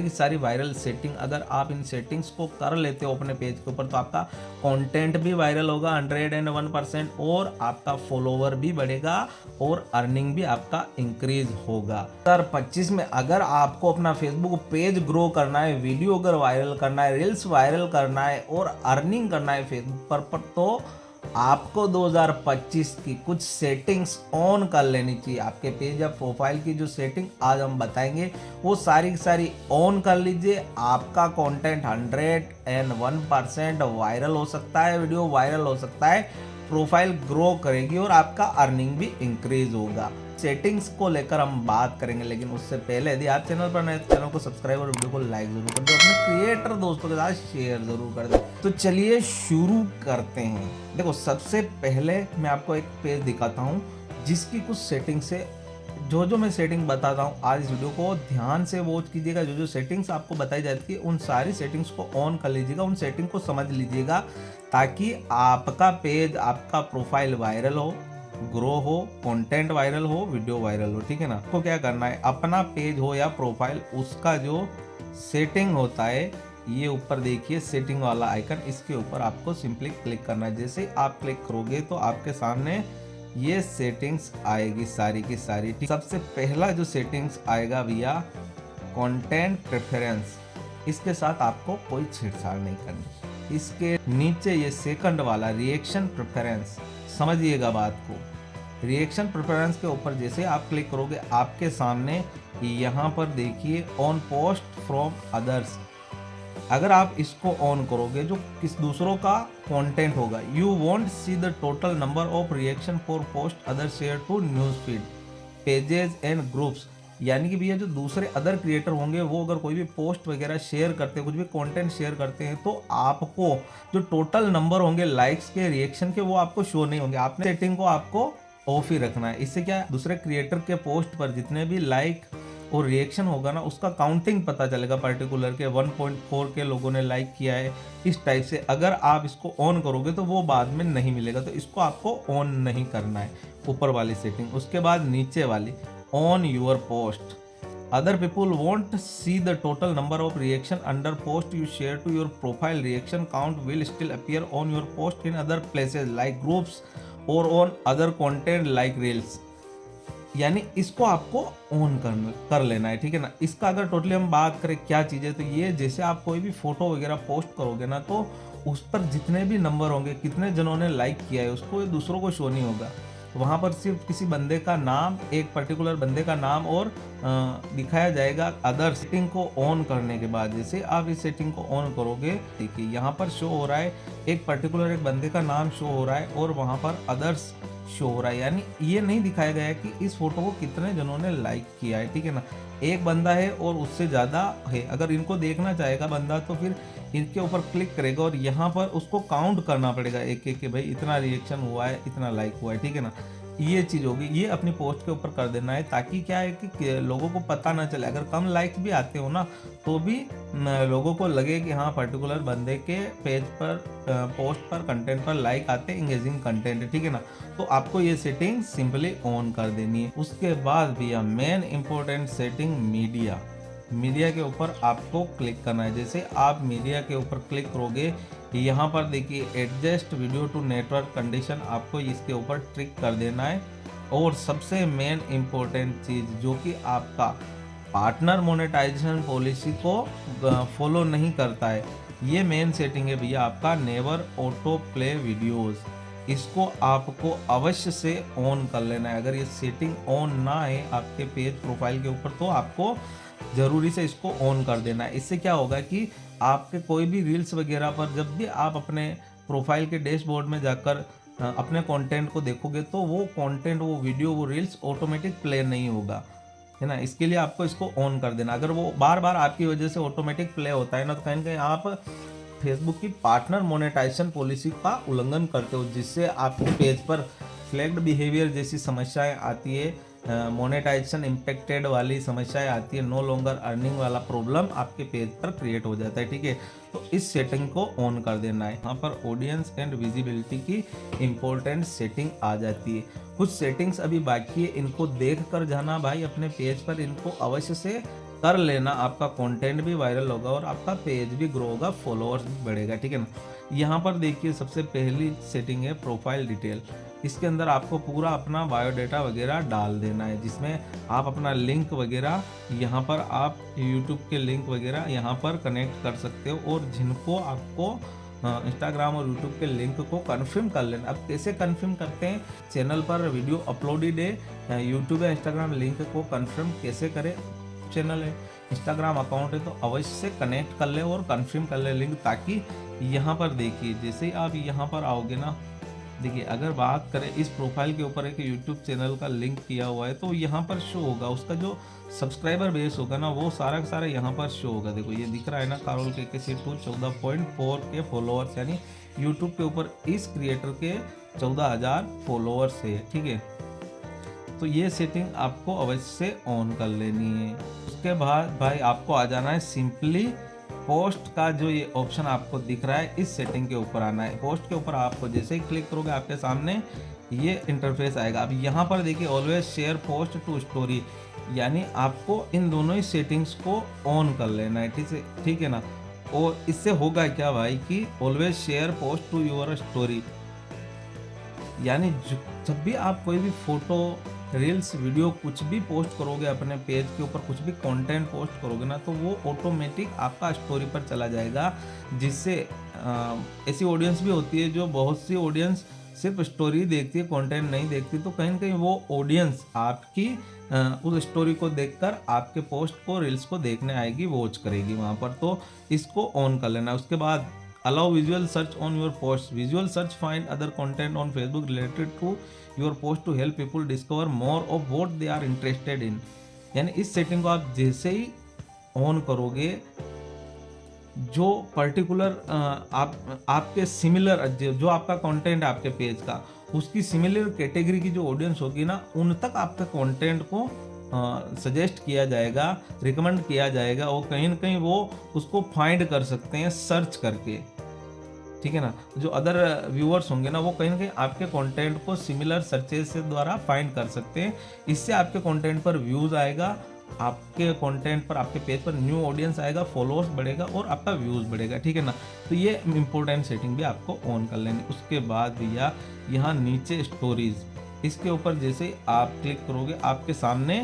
की सारी viral setting, अगर आप इन सेटिंग्स को कर लेते हो अपने पेज के ऊपर तो आपका कंटेंट भी वायरल होगा 101% और आपका फॉलोवर भी बढ़ेगा और अर्निंग भी आपका इंक्रीज होगा। 2025 में अगर आपको अपना फेसबुक पेज ग्रो करना है, वीडियो अगर वायरल करना है, रील्स वायरल करना है और अर्निंग करना है फेसबुक पर तो आपको 2025 की कुछ सेटिंग्स ऑन कर लेनी चाहिए। आपके पेज या प्रोफाइल की जो सेटिंग आज हम बताएंगे वो सारी की सारी ऑन कर लीजिए। आपका कंटेंट 101% वायरल हो सकता है, वीडियो वायरल हो सकता है, प्रोफाइल ग्रो करेगी और आपका अर्निंग भी इंक्रीज होगा। सेटिंग्स को लेकर हम बात करेंगे, लेकिन उससे पहले यदि आप चैनल पर नए तो चैनल को सब्सक्राइब और वीडियो को लाइक जरूर कर दो, अपने क्रिएटर दोस्तों के साथ शेयर जरूर कर दो। तो चलिए शुरू करते हैं। देखो, सबसे पहले मैं आपको एक पेज दिखाता हूँ जिसकी कुछ सेटिंग से जो मैं सेटिंग बताता हूँ आज इस वीडियो को ध्यान से वॉच कीजिएगा। जो सेटिंग्स आपको बताई जाती है उन सारी सेटिंग्स को ऑन कर लीजिएगा, उन सेटिंग को समझ लीजिएगा ताकि आपका पेज, आपका प्रोफाइल वायरल हो, ग्रो हो, कंटेंट वायरल हो, वीडियो वायरल हो। ठीक है ना। आपको क्या करना है, अपना पेज हो या प्रोफाइल, उसका जो सेटिंग होता है ये ऊपर देखिए सेटिंग वाला आइकन, इसके ऊपर आपको सिंपली क्लिक करना है। जैसे आप क्लिक करोगे तो आपके सामने ये सेटिंग्स आएगी सारी की सारी। सबसे पहला जो सेटिंग्स आएगा भैया कंटेंट प्रेफरेंस, इसके साथ आपको कोई छेड़छाड़ नहीं करनी। इसके नीचे ये सेकंड वाला रिएक्शन प्रेफरेंस, समझिएगा बात को। रिएक्शन प्रेफरेंस के ऊपर जैसे आप क्लिक करोगे आपके सामने यहाँ पर देखिए ऑन पोस्ट फ्रॉम अदर्स, अगर आप इसको ऑन करोगे जो किस दूसरों का कंटेंट होगा, you want see the total number of reaction for post other share to news feed pages and groups, यानी कि भैया जो दूसरे अदर क्रिएटर होंगे वो अगर कोई भी पोस्ट वगैरह शेयर करते हैं, कुछ भी कंटेंट शेयर करते हैं तो आपको जो टोटल नंबर होंगे लाइक्स के, रिएक्शन के, वो आपको शो नहीं होंगे। आपने सेटिंग को आपको ऑफ ही रखना है। इससे क्या है, दूसरे क्रिएटर के पोस्ट पर जितने भी लाइक और रिएक्शन होगा ना उसका काउंटिंग पता चलेगा पर्टिकुलर के 1.4 के लोगों ने लाइक किया है, इस टाइप से। अगर आप इसको ऑन करोगे तो वो बाद में नहीं मिलेगा, तो इसको आपको ऑन नहीं करना है, ऊपर वाली सेटिंग। उसके बाद नीचे वाली on your post, other people won't see the total number of reaction under post you share to your profile, reaction count will still appear on your post in other places like groups और on other content like reels, यानी इसको आपको on कर लेना है। ठीक है ना। इसका अगर टोटली हम बात करें क्या चीज़ है, तो ये जैसे आप कोई भी फोटो वगैरह पोस्ट करोगे ना तो उस पर जितने भी नंबर होंगे, कितने जनों ने लाइक किया है, उसको दूसरों को शो नहीं होगा। वहाँ पर सिर्फ किसी बंदे का नाम, एक पर्टिकुलर बंदे का नाम और दिखाया जाएगा। अदर सेटिंग को ऑन करने के बाद जैसे आप इस सेटिंग को ऑन करोगे, देखिए यहाँ पर शो हो रहा है एक पर्टिकुलर एक बंदे का नाम शो हो रहा है और वहाँ पर अदर्स शो हो रहा है, यानी ये नहीं दिखाया गया है कि इस फोटो को कितने जनों ने लाइक किया है। ठीक है ना। एक बंदा है और उससे ज़्यादा है, अगर इनको देखना चाहेगा बंदा तो फिर इनके ऊपर क्लिक करेगा और यहाँ पर उसको काउंट करना पड़ेगा एक एक के, भाई इतना रिएक्शन हुआ है, इतना लाइक हुआ है। ठीक है ना। ये चीज़ होगी, ये अपनी पोस्ट के ऊपर कर देना है ताकि क्या है कि लोगों को पता ना चले। अगर कम लाइक्स भी आते हो ना तो भी लोगों को लगे कि हाँ पर्टिकुलर बंदे के पेज पर, पोस्ट पर, कंटेंट पर लाइक आते, इंगेजिंग कंटेंट है। ठीक है ना। तो आपको ये सेटिंग सिंपली ऑन कर देनी है। उसके बाद भैया main important setting media, media के ऊपर आपको क्लिक करना है। जैसे आप मीडिया के ऊपर क्लिक करोगे यहाँ पर देखिए adjust video to network condition, आपको इसके ऊपर ट्रिक कर देना है। और सबसे मेन इम्पोर्टेंट चीज़ जो कि आपका पार्टनर मोनेटाइजेशन पॉलिसी को फॉलो नहीं करता है, ये मेन सेटिंग है भैया आपका नेवर ऑटो प्ले वीडियोज़, इसको आपको अवश्य से ऑन कर लेना है। अगर ये सेटिंग ऑन ना है आपके पेज प्रोफाइल के ऊपर तो आपको ज़रूरी से इसको ऑन कर देना है। इससे क्या होगा कि आपके कोई भी रील्स वगैरह पर जब भी आप अपने प्रोफाइल के डैशबोर्ड में जाकर अपने कंटेंट को देखोगे तो वो कंटेंट, वो वीडियो, वो रील्स ऑटोमेटिक प्ले नहीं होगा, है ना। इसके लिए आपको इसको ऑन कर देना। अगर वो बार बार आपकी वजह से ऑटोमेटिक प्ले होता है ना तो कहीं ना कहीं आप फेसबुक की पार्टनर मोनेटाइजेशन पॉलिसी का उल्लंघन करते हो, जिससे आपके पेज पर फ्लैग्ड बिहेवियर जैसी समस्याएं आती है, मोनेटाइजेशन इम्पेक्टेड वाली समस्याएं आती है, नो लॉन्गर अर्निंग वाला प्रॉब्लम आपके पेज पर क्रिएट हो जाता है। ठीक है। तो इस सेटिंग को ऑन कर देना है। यहाँ पर ऑडियंस एंड विजिबिलिटी की इम्पोर्टेंट सेटिंग आ जाती है। कुछ सेटिंग्स अभी बाकी है, इनको देख कर जाना भाई अपने पेज पर, इनको अवश्य से कर लेना, आपका कंटेंट भी वायरल होगा और आपका पेज भी ग्रो होगा, फॉलोअर्स भी बढ़ेगा, ठीक है ना। यहाँ पर देखिए सबसे पहली सेटिंग है प्रोफाइल डिटेल। इसके अंदर आपको पूरा अपना बायोडाटा वगैरह डाल देना है, जिसमें आप अपना लिंक वगैरह यहाँ पर आप यूट्यूब के लिंक वगैरह यहाँ पर कनेक्ट कर सकते हो, और जिनको आपको इंस्टाग्राम और यूट्यूब के लिंक को कन्फर्म कर लेना। अब कैसे कन्फर्म करते हैं, चैनल पर वीडियो अपलोडेड है, यूट्यूब या इंस्टाग्राम लिंक को कन्फर्म कैसे करें, चैनल है, इंस्टाग्राम अकाउंट है, तो अवश्य से कनेक्ट कर ले और कन्फर्म कर ले लिंक, ताकि यहाँ पर देखिए जैसे ही आप यहाँ पर आओगे ना, देखिए अगर बात करें इस प्रोफाइल के ऊपर एक यूट्यूब चैनल का लिंक किया हुआ है, तो यहाँ पर शो होगा, उसका जो सब्सक्राइबर बेस होगा ना वो सारा का सारा यहाँ पर शो होगा। देखो ये दिख रहा है ना, कारोल के सीटू 14.4 के फॉलोअर्स, यानी यूट्यूब के ऊपर इस क्रिएटर के 14,000 फॉलोअर्स है, ठीक है। तो ये सेटिंग आपको अवश्य से ऑन कर लेनी है। उसके बाद भाई आपको आ जाना है सिंपली पोस्ट का जो ये ऑप्शन आपको दिख रहा है, इस सेटिंग के ऊपर आना है। पोस्ट के ऊपर आपको जैसे ही क्लिक करोगे आपके सामने ये इंटरफेस आएगा। अब यहाँ पर देखिए always share post to story, यानी आपको इन दोनों ही सेटिंग्स को ऑन कर लेना है, ठीक है ना। और इससे होगा क्या भाई कि always share post to your story, यानी जब भी आप कोई भी फोटो, रील्स, वीडियो कुछ भी पोस्ट करोगे अपने पेज के ऊपर, कुछ भी कंटेंट पोस्ट करोगे ना, तो वो ऑटोमेटिक आपका स्टोरी पर चला जाएगा। जिससे ऐसी ऑडियंस भी होती है जो बहुत सी ऑडियंस सिर्फ स्टोरी देखती है, कंटेंट नहीं देखती, तो कहीं ना कहीं वो ऑडियंस आपकी उस स्टोरी को देखकर आपके पोस्ट को, रील्स को देखने आएगी, वॉच करेगी वहाँ पर। तो इसको ऑन कर लेना। उसके बाद allow visual search on your post, visual search find other content on Facebook related to your post to help people discover more of what they are interested in. यानी इस सेटिंग को आप जैसे ही ऑन करोगे, जो पर्टिकुलर आपके similar जो आपका कंटेंट है आपके पेज का, उसकी सिमिलर कैटेगरी की जो ऑडियंस होगी ना, उन तक आपके कंटेंट को सजेस्ट किया जाएगा, रिकमेंड किया जाएगा, और कहीं ना कहीं वो उसको फाइंड कर सकते हैं सर्च करके, ठीक है ना। जो अदर व्यूअर्स होंगे ना, वो कहीं ना कहीं आपके कंटेंट को सिमिलर सर्चेस से द्वारा फाइंड कर सकते हैं। इससे आपके कंटेंट पर व्यूज़ आएगा, आपके कंटेंट पर, आपके पेज पर न्यू ऑडियंस आएगा, फॉलोअर्स बढ़ेगा और आपका व्यूज़ बढ़ेगा, ठीक है ना। तो ये इंपॉर्टेंट सेटिंग भी आपको ऑन कर लेनी। उसके बाद भैया यहाँ नीचे स्टोरीज, इसके ऊपर जैसे आप क्लिक करोगे आपके सामने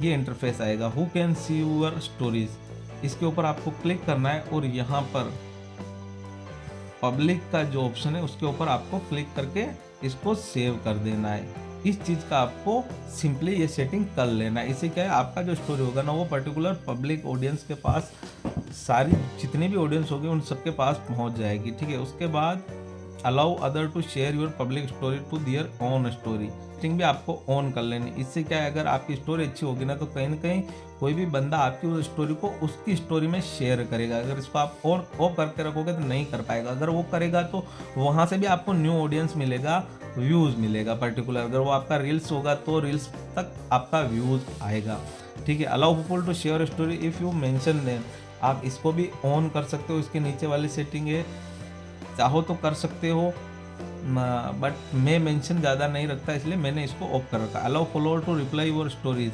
ये इंटरफेस आएगा, who can see your stories. इसके ऊपर आपको क्लिक करना है और यहाँ पर पब्लिक का जो ऑप्शन है उसके ऊपर आपको क्लिक करके इसको सेव कर देना है। इस चीज़ का आपको सिंपली ये सेटिंग कर लेना है। इससे क्या है, आपका जो स्टोरी होगा ना, वो पर्टिकुलर पब्लिक ऑडियंस के पास, सारी जितनी भी ऑडियंस होगी उन सबके पास पहुंच जाएगी, ठीक है। उसके बाद allow other to share your public story to their own story, setting भी आपको ऑन कर लेनी। इससे क्या है, अगर आपकी स्टोरी अच्छी होगी ना, तो कहीं ना कहीं कोई भी बंदा आपकी उस स्टोरी को उसकी स्टोरी में शेयर करेगा। अगर इसको आप और ऑफ करके रखोगे तो नहीं कर पाएगा। अगर वो करेगा तो वहाँ से भी आपको न्यू ऑडियंस मिलेगा, व्यूज़ मिलेगा पर्टिकुलर। अगर वो आपका रील्स होगा तो रील्स तक आपका व्यूज़ आएगा, ठीक है। Allow people to share story if you mention them, आप इसको भी ऑन कर सकते हो। इसके नीचे वाली सेटिंग है, चाहो तो कर सकते हो, बट मैं मेंशन ज़्यादा नहीं रखता, इसलिए मैंने इसको ऑफ कर रखा। Allow follower to reply your stories,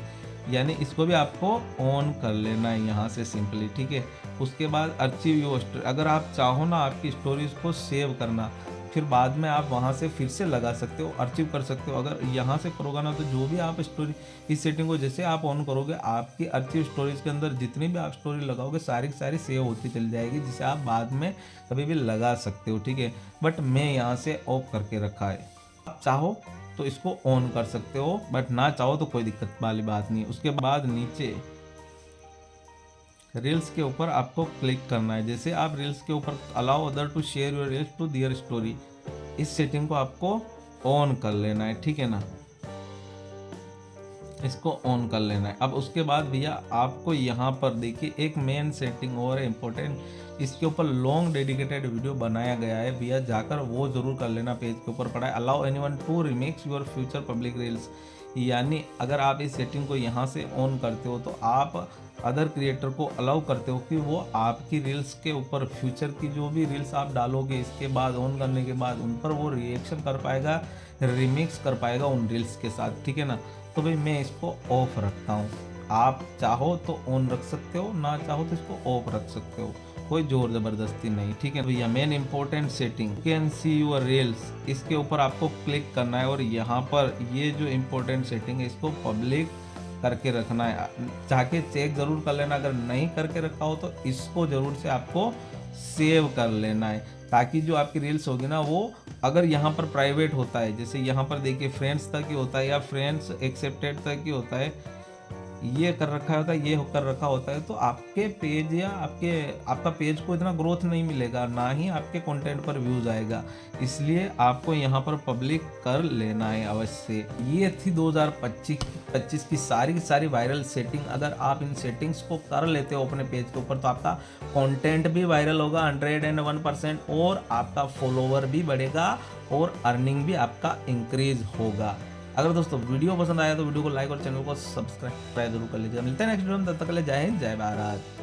यानी इसको भी आपको ऑन कर लेना है यहाँ से सिंपली, ठीक है। उसके बाद अर्चिव योर स्टोरी, अगर आप चाहो ना आपकी स्टोरीज को सेव करना, फिर बाद में आप वहाँ से फिर से लगा सकते हो, अर्चिव कर सकते हो। अगर यहाँ से करोगे ना, तो जो भी आप स्टोरी, इस सेटिंग को जैसे आप ऑन करोगे, आपकी अर्चिव स्टोरेज के अंदर जितनी भी आप स्टोरी लगाओगे सारी की सारी सेव होती चली जाएगी, जिसे आप बाद में कभी भी लगा सकते हो, ठीक है। बट मैं यहाँ से ऑफ करके रखा है। आप चाहो तो इसको ऑन कर सकते हो, बट ना चाहो तो कोई दिक्कत वाली बात नहीं है। उसके बाद नीचे रील्स के ऊपर आपको क्लिक करना है। जैसे आप रील्स के ऊपर allow other to share your reels to their story, इस सेटिंग को आपको ऑन कर लेना है, ठीक है ना। इसको ऑन कर लेना है। अब उसके बाद भैया आपको यहाँ पर देखिए एक मेन सेटिंग और है इम्पोर्टेंट, इसके ऊपर लॉन्ग डेडिकेटेड वीडियो बनाया गया है भैया, जाकर वो जरूर कर लेना। पेज के ऊपर पड़ा है allow anyone to remix your future public reels, यानी अगर आप इस सेटिंग को यहाँ से ऑन करते हो तो आप अदर क्रिएटर को अलाउ करते हो कि वो आपकी रील्स के ऊपर फ्यूचर की जो भी रील्स आप डालोगे, इसके बाद ऑन करने के बाद उन पर वो रिएक्शन कर पाएगा, रिमिक्स कर पाएगा उन रील्स के साथ, ठीक है ना। तो भाई मैं इसको ऑफ रखता हूँ। आप चाहो तो ऑन रख सकते हो, ना चाहो तो इसको ऑफ रख सकते हो, कोई जोर ज़बरदस्ती नहीं। ठीक है भैया, main important setting can see your reels, इसके ऊपर आपको क्लिक करना है और यहाँ पर ये जो इम्पोर्टेंट सेटिंग है इसको पब्लिक करके रखना है। जाके चेक ज़रूर कर लेना, अगर नहीं करके रखा हो तो इसको ज़रूर से आपको सेव कर लेना है, ताकि जो आपकी रील्स होगी ना वो अगर यहाँ पर प्राइवेट होता है, जैसे यहाँ पर देखिए फ्रेंड्स तक ही होता है या फ्रेंड्स एक्सेप्टेड तक ही होता है, ये कर रखा होता है, ये कर रखा होता है, तो आपके पेज या आपका पेज को इतना ग्रोथ नहीं मिलेगा, ना ही आपके कंटेंट पर व्यूज आएगा। इसलिए आपको यहाँ पर पब्लिक कर लेना है अवश्य। ये थी 2025 की सारी वायरल सेटिंग। अगर आप इन सेटिंग्स को कर लेते हो अपने पेज के ऊपर तो आपका कंटेंट भी वायरल होगा 101% और आपका फॉलोवर भी बढ़ेगा और अर्निंग भी आपका इंक्रीज होगा। अगर दोस्तों वीडियो पसंद आया तो वीडियो को लाइक और चैनल को सब्सक्राइब जरूर कर लीजिएगा। मिलते हैं नेक्स्ट वीडियो में, तब तक के लिए जय हिंद, जय भारत।